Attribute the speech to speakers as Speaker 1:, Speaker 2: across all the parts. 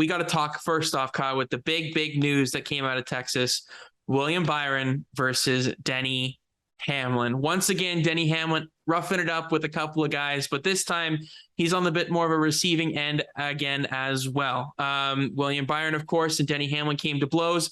Speaker 1: we got to talk first off, Kyle, with the big news that came out of Texas. William Byron versus Denny Hamlin. Once again, Denny Hamlin roughing it up with a couple of guys, but this time he's on the bit more of a receiving end again as well. William Byron, of course, and Denny Hamlin came to blows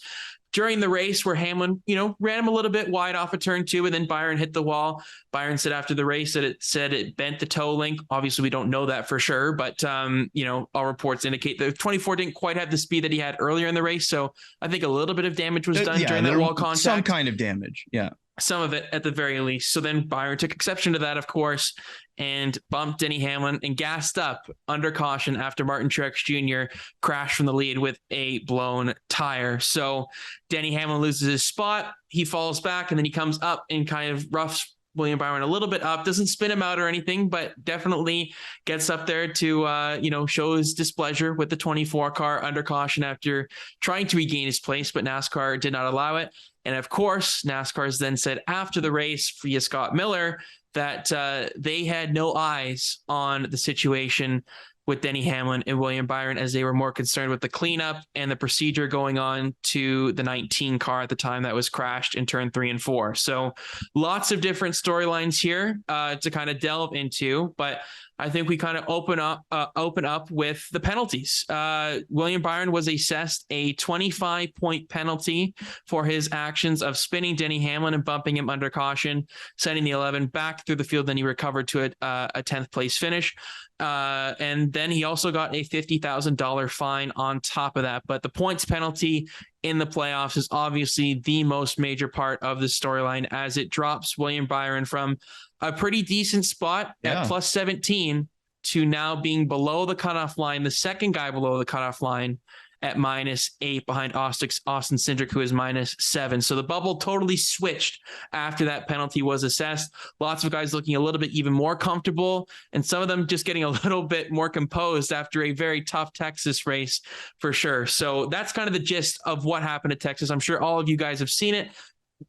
Speaker 1: during the race where Hamlin, ran him a little bit wide off of turn 2, and then Byron hit the wall. Byron said after the race that it bent the toe link. Obviously, we don't know that for sure, but all reports indicate the 24 didn't quite have the speed that he had earlier in the race. So I think a little bit of damage was done during that wall contact.
Speaker 2: Some kind of damage, yeah.
Speaker 1: Some of it at the very least. So then Byron took exception to that, of course, and bumped Denny Hamlin and gassed up under caution after Martin Truex Jr. crashed from the lead with a blown tire. So Denny Hamlin loses his spot. He falls back, and then he comes up and kind of roughs William Byron a little bit up. Doesn't spin him out or anything, but definitely gets up there to show his displeasure with the 24 car under caution after trying to regain his place, but NASCAR did not allow it. And of course, NASCAR has then said after the race via Scott Miller that they had no eyes on the situation with Denny Hamlin and William Byron, as they were more concerned with the cleanup and the procedure going on to the 19 car at the time that was crashed in turn 3 and 4. So lots of different storylines here to kind of delve into, but I think we kind of open up with the penalties. William Byron was assessed a 25-point penalty for his actions of spinning Denny Hamlin and bumping him under caution, sending the 11 back through the field. Then he recovered to a 10th place finish. And then he also got a $50,000 fine on top of that. But the points penalty in the playoffs is obviously the most major part of the storyline, as it drops William Byron from a pretty decent spot at plus 17 to now being below the cutoff line, the second guy below the cutoff line at -8 behind Austin Cindric, who is -7. So the bubble totally switched after that penalty was assessed. Lots of guys looking a little bit even more comfortable, and some of them just getting a little bit more composed after a very tough Texas race for sure. So that's kind of the gist of what happened at Texas. I'm sure all of you guys have seen it,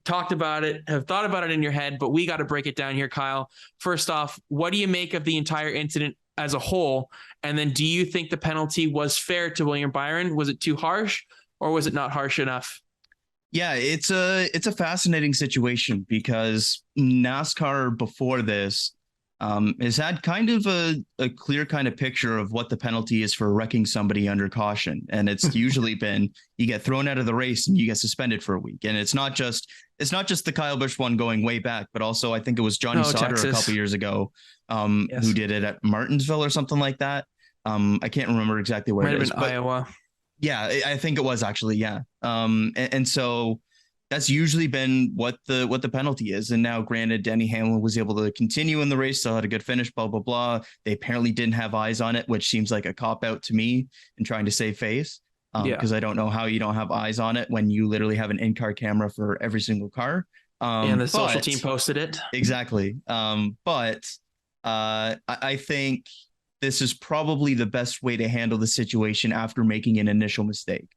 Speaker 1: talked about it, have thought about it in your head, but we got to break it down here, Kyle. First off, what do you make of the entire incident as a whole? And then do you think the penalty was fair to William Byron? Was it too harsh, or was it not harsh enough?
Speaker 2: Yeah, it's a fascinating situation, because NASCAR before this has had kind of a clear kind of picture of what the penalty is for wrecking somebody under caution. And it's usually been, you get thrown out of the race and you get suspended for a week. And it's not just the Kyle Busch one going way back, but also I think it was Johnny Sauter Texas a couple years ago who did it at Martinsville or something like that. I can't remember exactly where it is. But
Speaker 1: Iowa.
Speaker 2: Yeah, I think it was actually. Yeah. And so that's usually been what the penalty is. And now, granted, Denny Hamlin was able to continue in the race, still had a good finish, blah, blah, blah. They apparently didn't have eyes on it, which seems like a cop out to me in trying to save face. Because I don't know how you don't have eyes on it when you literally have an in-car camera for every single car.
Speaker 1: And the social team posted it. Exactly.
Speaker 2: But I think this is probably the best way to handle the situation after making an initial mistake.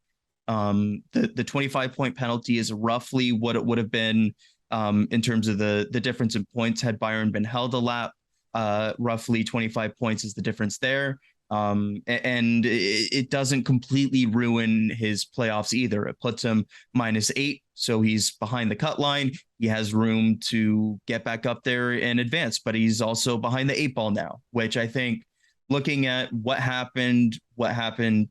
Speaker 2: The 25-point penalty is roughly what it would have been in terms of the difference in points had Byron been held a lap. Roughly 25 points is the difference there. And it doesn't completely ruin his playoffs either. It puts him -8, so he's behind the cut line. He has room to get back up there and advance, but he's also behind the 8 ball now, which I think, looking at what happened in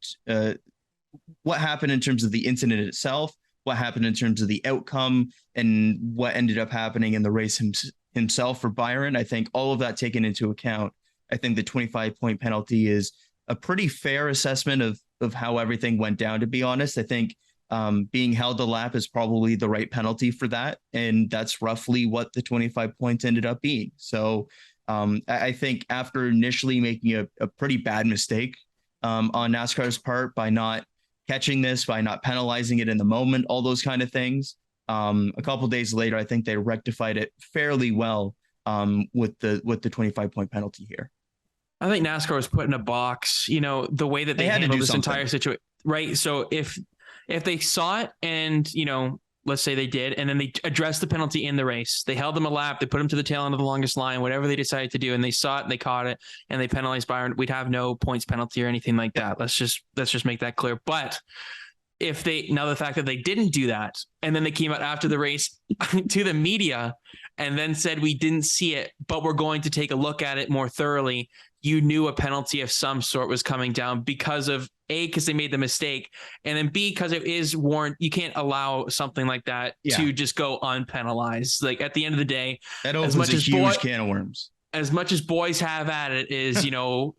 Speaker 2: terms of the incident itself, what happened in terms of the outcome, and what ended up happening in the race himself for Byron, I think all of that taken into account, I think the 25-point penalty is a pretty fair assessment of how everything went down, to be honest. I think being held a lap is probably the right penalty for that, and that's roughly what the 25 points ended up being. So I think after initially making a pretty bad mistake on NASCAR's part by not catching this, by not penalizing it in the moment, all those kind of things. A couple of days later, I think they rectified it fairly well with the 25-point penalty here.
Speaker 1: I think NASCAR was put in a box, the way that they handled this entire situation, right? So if they saw it and, let's say they did, and then they addressed the penalty in the race. They held them a lap, they put them to the tail end of the longest line, whatever they decided to do, and they saw it, and they caught it, and they penalized Byron, we'd have no points penalty or anything like that. Let's just make that clear. But if the fact that they didn't do that, and then they came out after the race to the media and then said, we didn't see it, but we're going to take a look at it more thoroughly, you knew a penalty of some sort was coming down because of A, because they made the mistake, and then B, because it is warrant. You can't allow something like that to just go unpenalized. Like, at the end of the day,
Speaker 2: that opens a huge can of worms.
Speaker 1: As much as boys have at it is,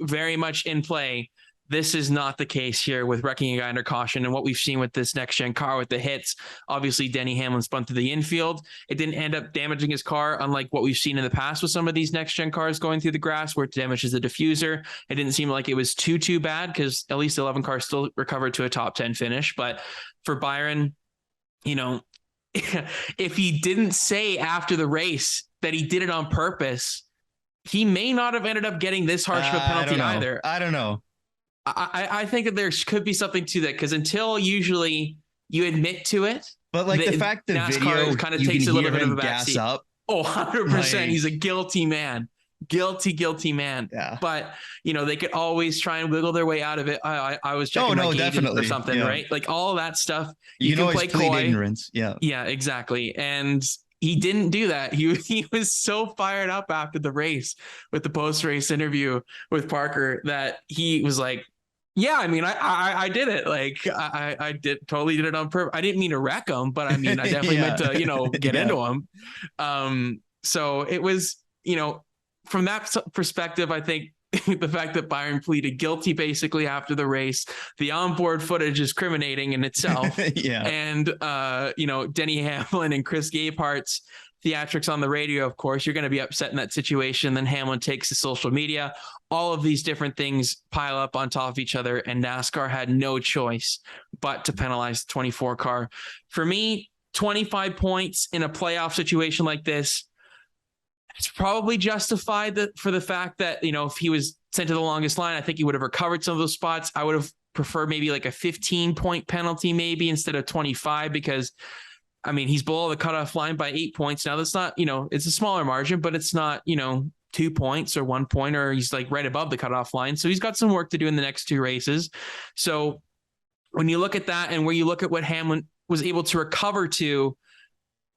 Speaker 1: very much in play. This is not the case here with wrecking a guy under caution. And what we've seen with this next gen car with the hits, obviously Denny Hamlin spun through the infield. It didn't end up damaging his car, unlike what we've seen in the past with some of these next gen cars going through the grass where it damages the diffuser. It didn't seem like it was too bad because at least the 11 car still recovered to a top 10 finish. But for Byron, if he didn't say after the race that he did it on purpose, he may not have ended up getting this harsh of a penalty either.
Speaker 2: I don't know.
Speaker 1: I think that there could be something to that, because until usually you admit to it.
Speaker 2: But like the fact that
Speaker 1: NASCAR
Speaker 2: video
Speaker 1: kind of takes a little bit of a backseat.
Speaker 2: Up.
Speaker 1: Oh, 100%. He's a guilty man. Guilty man.
Speaker 2: Yeah.
Speaker 1: But, they could always try and wiggle their way out of it. I was checking my gauges or something, right? Like all that stuff. You can play coy.
Speaker 2: Ignorance. Yeah.
Speaker 1: Yeah, exactly. And he didn't do that. He was so fired up after the race with the post-race interview with Parker that he was like, yeah, I mean, I did it. Like I totally did it on purpose. I didn't mean to wreck him, but I mean, I definitely meant to, get into him. So it was, from that perspective, I think the fact that Byron pleaded guilty basically after the race, the onboard footage is criminating in itself. And, Denny Hamlin and Chris Gabehart's theatrics on the radio, of course, you're going to be upset in that situation. Then Hamlin takes to social media. All of these different things pile up on top of each other, and NASCAR had no choice but to penalize the 24 car. For me, 25 points in a playoff situation like this, it's probably justified for the fact that, if he was sent to the longest line, I think he would have recovered some of those spots. I would have preferred maybe like a 15-point penalty maybe instead of 25, because I mean, he's below the cutoff line by 8 points. Now that's not, it's a smaller margin, but it's not, 2 points or 1 point, or he's like right above the cutoff line. So he's got some work to do in the next two races. So when you look at that and where you look at what Hamlin was able to recover to,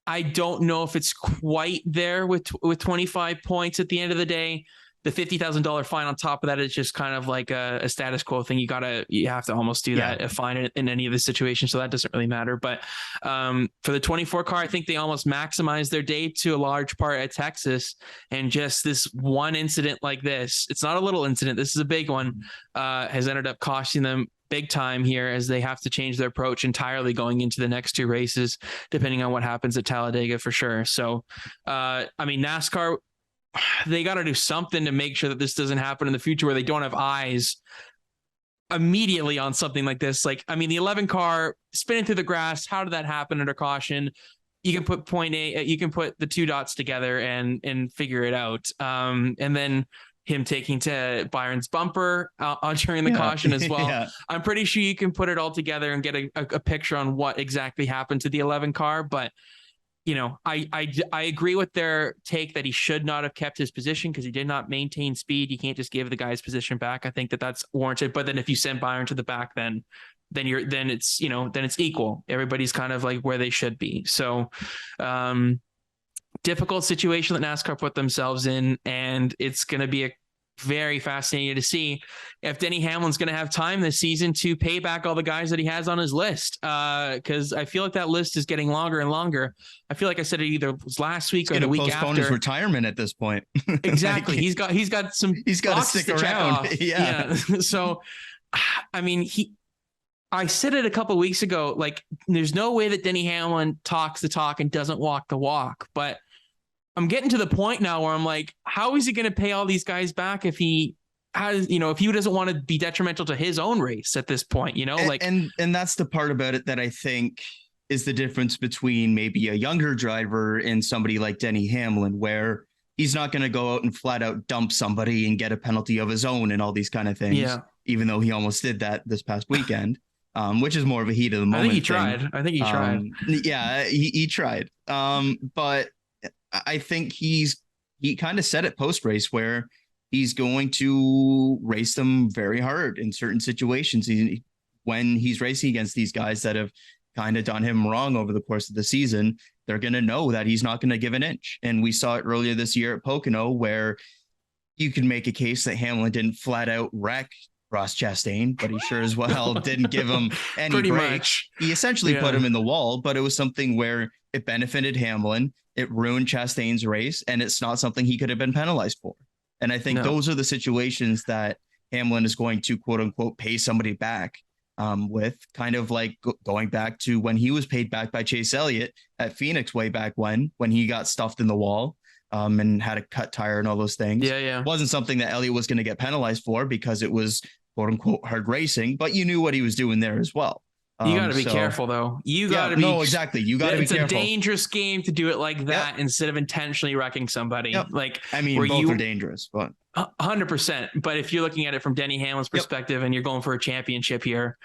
Speaker 1: I don't know if it's quite there with 25 points at the end of the day. The $50,000 fine on top of that is just kind of like a status quo thing. You have to almost do that, a fine in any of the situations. So that doesn't really matter. But for the 24 car, I think they almost maximized their day to a large part at Texas. And just this one incident like this, it's not a little incident, this is a big one, has ended up costing them big time here, as they have to change their approach entirely going into the next two races, depending on what happens at Talladega for sure. So, NASCAR, they got to do something to make sure that this doesn't happen in the future, where they don't have eyes immediately on something like this. Like, the 11 car spinning through the grass, how did that happen under caution? You can put point A, you can put the two dots together and figure it out. And then him taking to Byron's bumper during the caution as well. I'm pretty sure you can put it all together and get a picture on what exactly happened to the 11 car. But I agree with their take that he should not have kept his position because he did not maintain speed. You can't just give the guy's position back. I think that's warranted. But then if you send Byron to the back, then it's equal. Everybody's kind of like where they should be. So difficult situation that NASCAR put themselves in, and it's going to be very fascinating to see if Denny Hamlin's going to have time this season to pay back all the guys that he has on his list. Because I feel like that list is getting longer and longer. I feel like I said it either was last week or the week after.
Speaker 2: Postpone his retirement at this point.
Speaker 1: Exactly. He's got
Speaker 2: to stick around. Yeah.
Speaker 1: So, I said it a couple of weeks ago, like there's no way that Denny Hamlin talks the talk and doesn't walk the walk, but I'm getting to the point now where I'm like, how is he going to pay all these guys back if he has, if he doesn't want to be detrimental to his own race at this point, and
Speaker 2: that's the part about it that I think is the difference between maybe a younger driver and somebody like Denny Hamlin, where he's not going to go out and flat out dump somebody and get a penalty of his own and all these kind of things. Yeah. Even though he almost did that this past weekend. which is more of a heat of the moment.
Speaker 1: I think he tried. I think he tried.
Speaker 2: Yeah, he tried. But I think he kind of said it post race where he's going to race them very hard in certain situations. When he's racing against these guys that have kind of done him wrong over the course of the season, they're going to know that he's not going to give an inch. And we saw it earlier this year at Pocono, where you can make a case that Hamlin didn't flat out wreck Ross Chastain, but he sure as well didn't give him any
Speaker 1: Pretty
Speaker 2: break.
Speaker 1: much.
Speaker 2: He essentially put him in the wall, but it was something where it benefited Hamlin. It ruined Chastain's race, and it's not something he could have been penalized for. And I think those are the situations that Hamlin is going to, quote unquote, pay somebody back with, kind of like going back to when he was paid back by Chase Elliott at Phoenix way back when he got stuffed in the wall and had a cut tire and all those things.
Speaker 1: Yeah.
Speaker 2: It wasn't something that Elliott was going to get penalized for because it was, quote unquote, hard racing, but you knew what he was doing there as well.
Speaker 1: You got to be careful, though. You got to be.
Speaker 2: No, exactly. You got to be careful.
Speaker 1: It's a dangerous game to do it like that instead of intentionally wrecking somebody. Like,
Speaker 2: I mean, both are dangerous, but
Speaker 1: 100%. But if you're looking at it from Denny Hamlin's perspective and you're going for a championship here,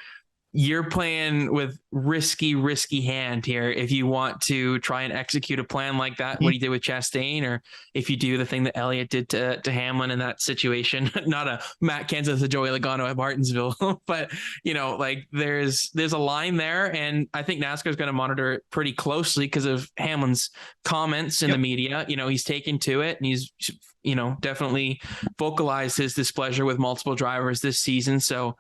Speaker 1: you're playing with risky hand here. If you want to try and execute a plan like that, what he did with Chastain, or if you do the thing that Elliott did to Hamlin in that situation, not a Matt Kenseth, a Joey Logano at Martinsville, but like there's a line there. And I think NASCAR is going to monitor it pretty closely because of Hamlin's comments in the media. He's taken to it, and he's, definitely vocalized his displeasure with multiple drivers this season. So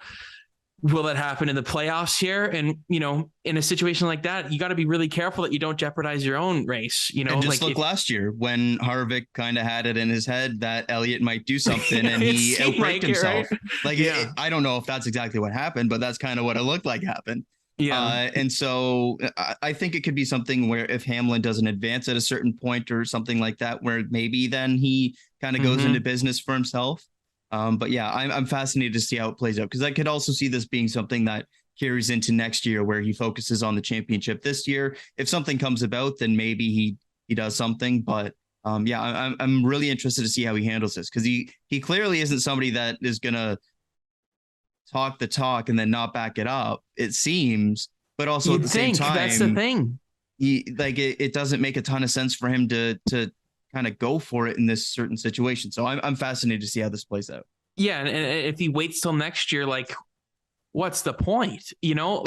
Speaker 1: will that happen in the playoffs here? And, in a situation like that, you got to be really careful that you don't jeopardize your own race.
Speaker 2: And just look last year when Harvick kind of had it in his head that Elliott might do something and he outbraked himself. Right? I don't know if that's exactly what happened, but that's kind of what it looked like happened. Yeah. And so I think it could be something where if Hamlin doesn't advance at a certain point or something like that, where maybe then he kind of goes into business for himself. But yeah, I'm fascinated to see how it plays out, because I could also see this being something that carries into next year where he focuses on the championship this year. If something comes about, then maybe he does something. But I'm really interested to see how he handles this, because he clearly isn't somebody that is going to talk the talk and then not back it up, it seems. But also at the same time,
Speaker 1: that's the thing.
Speaker 2: It doesn't make a ton of sense for him to kind of go for it in this certain situation. So I'm fascinated to see how this plays out. Yeah.
Speaker 1: And if he waits till next year, like, what's the point?
Speaker 2: Why not?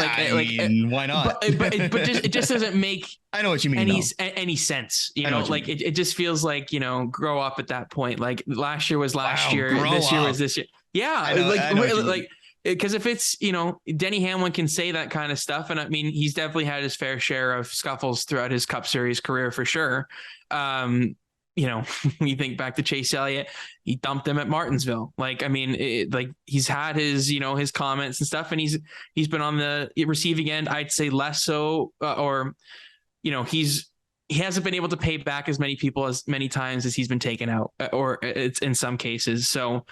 Speaker 1: But it just doesn't make
Speaker 2: I know what you mean
Speaker 1: any sense. It just feels like, grow up at that point. Like last year was last year, this year was this year. Yeah. Because if it's, Denny Hamlin can say that kind of stuff. And I mean, he's definitely had his fair share of scuffles throughout his Cup Series career for sure. You think back to Chase Elliott, he dumped him at Martinsville. He's had his, his comments and stuff, and he's been on the receiving end. I'd say less so, he hasn't been able to pay back as many people as many times as he's been taken out, or it's in some cases. So,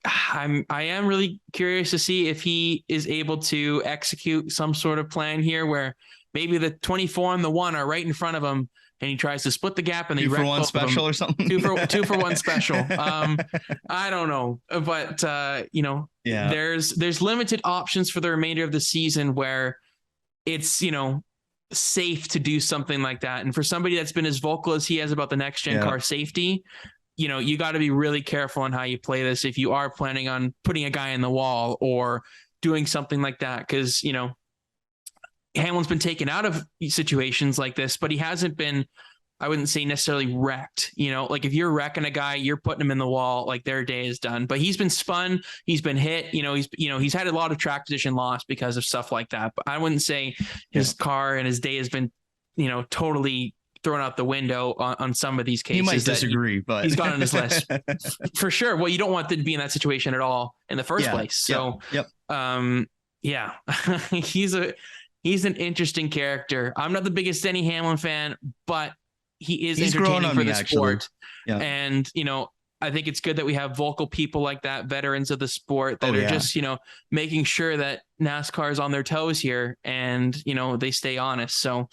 Speaker 1: I am really curious to see if he is able to execute some sort of plan here where maybe the 24 and the 1 are right in front of him, and he tries to split the gap and they
Speaker 2: 2 for 1 special or something.
Speaker 1: 2 for 1 special. I don't know, but there's limited options for the remainder of the season where it's, safe to do something like that. And for somebody that's been as vocal as he has about the next gen car safety, you got to be really careful on how you play this if you are planning on putting a guy in the wall or doing something like that. Cause Hamlin's been taken out of situations like this, but he hasn't been, I wouldn't say necessarily wrecked. If you're wrecking a guy, you're putting him in the wall, like their day is done. But he's been spun, he's been hit. He's had a lot of track position loss because of stuff like that. But I wouldn't say his car and his day has been, totally thrown out the window on some of these cases.
Speaker 2: He might disagree, but
Speaker 1: he's gone on his list for sure. Well, you don't want to be in that situation at all in the first place. So, he's an interesting character. I'm not the biggest Denny Hamlin fan, but he's entertaining for the sport. Yeah. And, I think it's good that we have vocal people like that, veterans of the sport that are just, making sure that NASCAR is on their toes here and, they stay honest. So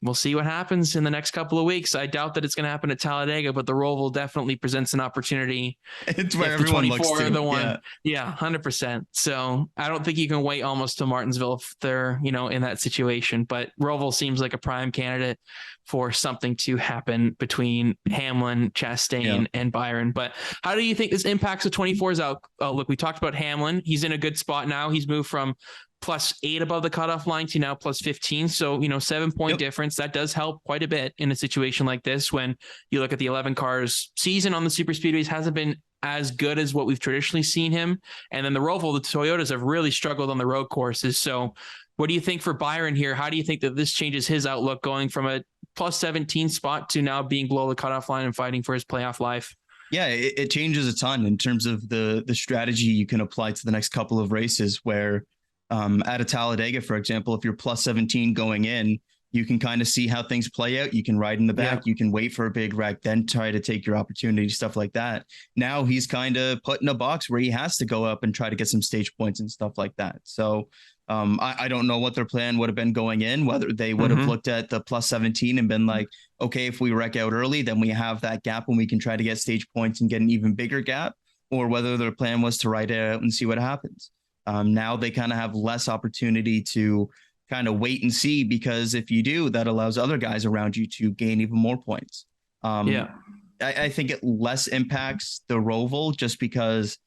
Speaker 1: we'll see what happens in the next couple of weeks. I doubt that it's going to happen at Talladega, but the Roval definitely presents an opportunity.
Speaker 2: It's where everyone looks to.
Speaker 1: The one, yeah, 100%. So I don't think you can wait almost to Martinsville if they're, in that situation. But Roval seems like a prime candidate for something to happen between Hamlin, Chastain, and Byron. But how do you think this impacts the 24's outlook? We talked about Hamlin. He's in a good spot now. He's moved from +8 above the cutoff line to now +15. So, 7-point difference. That does help quite a bit in a situation like this. When you look at the 11 cars season on the super speedways, hasn't been as good as what we've traditionally seen him. And then the Roval, the Toyotas have really struggled on the road courses. So what do you think for Byron here? How do you think that this changes his outlook, going from a +17 spot to now being below the cutoff line and fighting for his playoff life?
Speaker 2: Yeah, it changes a ton in terms of the strategy you can apply to the next couple of races, where at a Talladega, for example, if you're +17 going in, you can kind of see how things play out. You can ride in the back. You can wait for a big wreck, then try to take your opportunity, stuff like that. Now he's kind of put in a box where he has to go up and try to get some stage points and stuff like that. So I don't know what their plan would have been going in, whether they would have looked at the +17 and been like, okay, if we wreck out early, then we have that gap and we can try to get stage points and get an even bigger gap, or whether their plan was to ride it out and see what happens. Now they kind of have less opportunity to kind of wait and see, because if you do, that allows other guys around you to gain even more points. I think it less impacts the Roval just because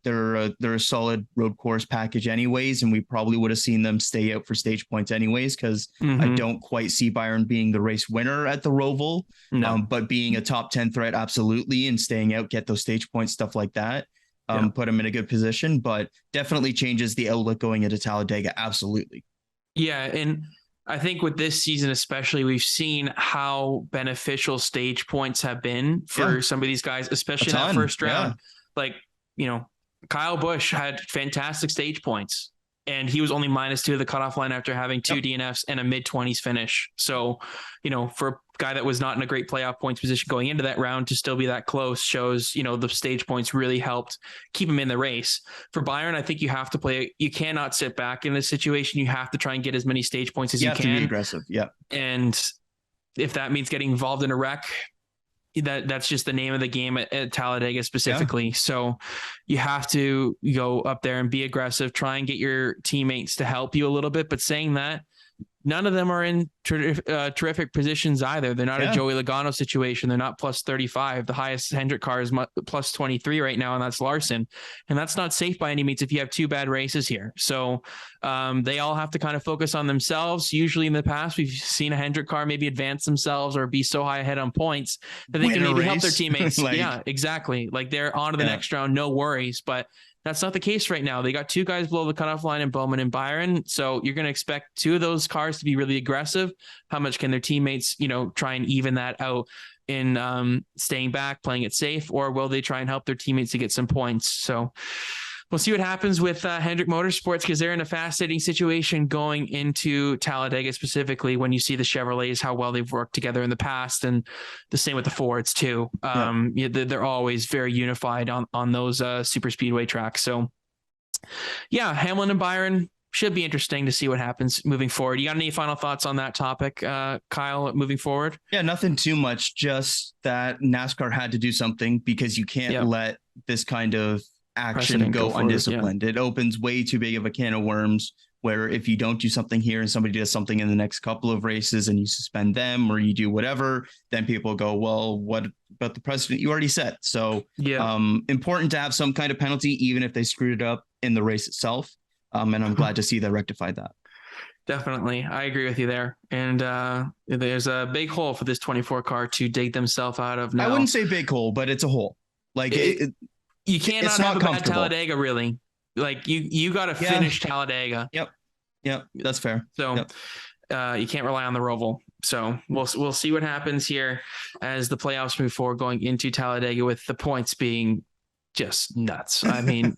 Speaker 2: they're a solid road course package anyways, and we probably would have seen them stay out for stage points anyways, because I don't quite see Byron being the race winner at the Roval, but being a top 10 threat, absolutely, and staying out, get those stage points, stuff like that. Put him in a good position, but definitely changes the outlook going into Talladega. Absolutely. Yeah.
Speaker 1: And I think with this season, especially, we've seen how beneficial stage points have been for some of these guys, especially in that first round. Like, Kyle Busch had fantastic stage points, and he was only -2 of the cutoff line after having 2 DNFs and a mid-20s finish. So, for a guy that was not in a great playoff points position going into that round to still be that close shows, the stage points really helped keep him in the race. For Byron, I think you have to play. You cannot sit back in this situation. You have to try and get as many stage points as you can.
Speaker 2: You have to be aggressive. Yeah.
Speaker 1: And if that means getting involved in a wreck, that's just the name of the game at Talladega specifically. So you have to go up there and be aggressive, try and get your teammates to help you a little bit. But saying that, none of them are in terrific positions either. They're not a Joey Logano situation. They're not +35. The highest Hendrick car is +23 right now, and that's Larson. And that's not safe by any means if you have 2 bad races here. So they all have to kind of focus on themselves. Usually in the past, we've seen a Hendrick car maybe advance themselves or be so high ahead on points that they can maybe help their teammates. Yeah, exactly. Like they're on to the next round, no worries. But that's not the case right now. They got 2 guys below the cutoff line in Bowman and Byron. So you're going to expect 2 of those cars to be really aggressive. How much can their teammates, try and even that out in staying back, playing it safe, or will they try and help their teammates to get some points? So we'll see what happens with Hendrick Motorsports, because they're in a fascinating situation going into Talladega, specifically when you see the Chevrolets, how well they've worked together in the past, and the same with the Fords too. They're always very unified on those super speedway tracks. So Hamlin and Byron should be interesting to see what happens moving forward. You got any final thoughts on that topic, Kyle, moving forward?
Speaker 2: Yeah, nothing too much. Just that NASCAR had to do something, because you can't let this kind of action go undisciplined. It opens way too big of a can of worms, where if you don't do something here and somebody does something in the next couple of races and you suspend them or you do whatever, then people go, well, what about the precedent you already set? So important to have some kind of penalty, even if they screwed it up in the race itself. And I'm glad to see they rectified that.
Speaker 1: Definitely. I agree with you there. And there's a big hole for this 24 car to dig themselves out of now.
Speaker 2: I wouldn't say big hole, but it's a hole. Like
Speaker 1: you cannot have a bad Talladega, really. Like you got to finish Talladega.
Speaker 2: Yep. That's fair.
Speaker 1: So you can't rely on the Roval. So we'll see what happens here as the playoffs move forward, going into Talladega, with the points being just nuts. I mean,